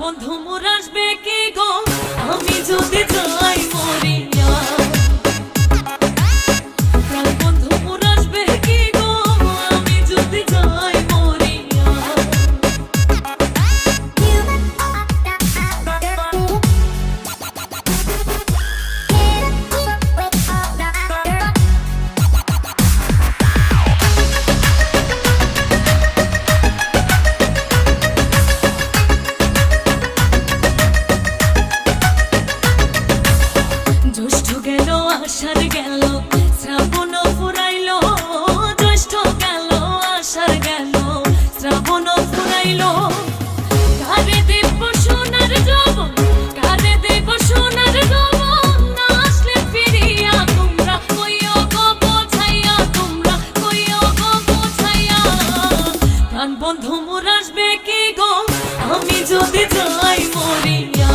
বন্ধু মোর আসবে কি গো আমি যদি যাই মরিয়া। প্রাণ বন্ধু মোর আসবে কি গো আমি যদি যাই মরিয়া। জ্যৈষ্ঠ গেল আষাঢ় গেল শ্রাবণ ফুরাইল, জ্যৈষ্ঠ গেল আষাঢ় গেল শ্রাবণ ফুরাইল। কারে দেব সোনার যৌবন, কারে দেব সোনার যৌবন, না আসলে ফিরিয়া তোমরা কইও গো বোঝাইয়া, তোমরা কইও গো বোঝাইয়া। প্রাণ বন্ধু মোর আসবে কি গো আমি যদি যাই মরিয়া।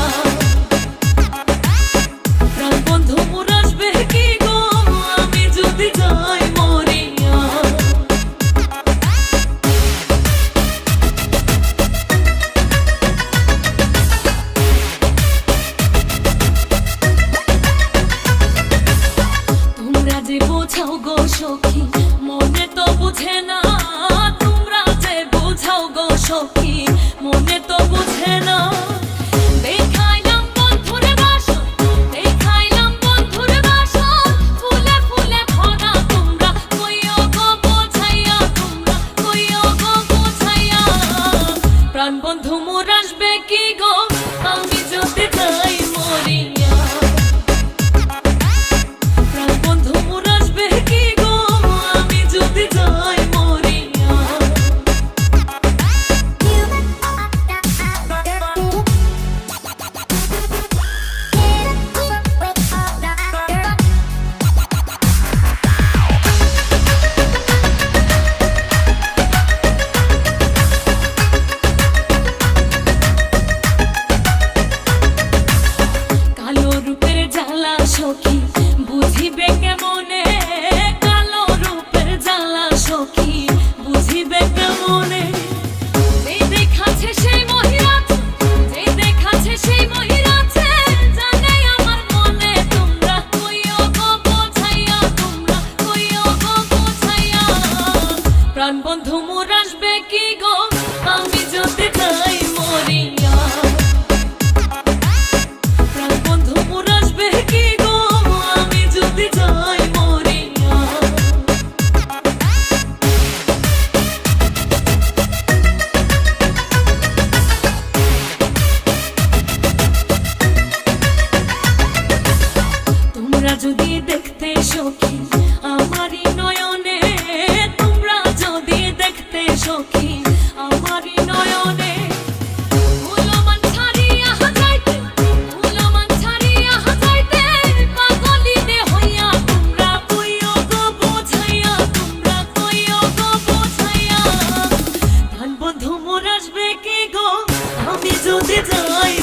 বোঝাও গো সখী মনে তো বুঝে না, তোমরা যে বোঝাও গো সখী মনে তো বুঝে না। দেখাইলাম বন্ধুর বাসন, দেখাইলাম বন্ধুর বাসন, ফুলে ফুলে ভরা তোমরা কইও গো বোঝাইয়া, তোমরা কইও গো বোঝাইয়া। প্রাণ বন্ধু মোর আসবে কি গো আমি যদি যাই মরিয়া। সখী বুঝিবে কেমনে, কালো রূপের জ্বালা সখী বুঝিবে কেমনে। যে দেখাচ্ছে সেই মহিলাছে, যে দেখাচ্ছে সেই মহিলাছে, জানে আমার মনে তোমরা কইও গো বোঝাইয়া, তোমরা কইও গো বোঝাইয়া। প্রাণ বন্ধু মোর আসবে কি গো আমি যদি যাই মরিয়া। তোমরা যদি দেখতে সখী আমারই নয়নে, তোমরা যদি দেখতে সখী আমারই নয়নে, ফুলমান ছাড়িয়া যাইতে, ফুলমান ছাড়িয়া যাইতে, পাগলিনে হইয়া তোমরা কইও গো বোঝাইয়া, তোমরা কইও গো বোঝাইয়া। প্রাণ বন্ধু মোর আসবে কি গো আমি যদি যাই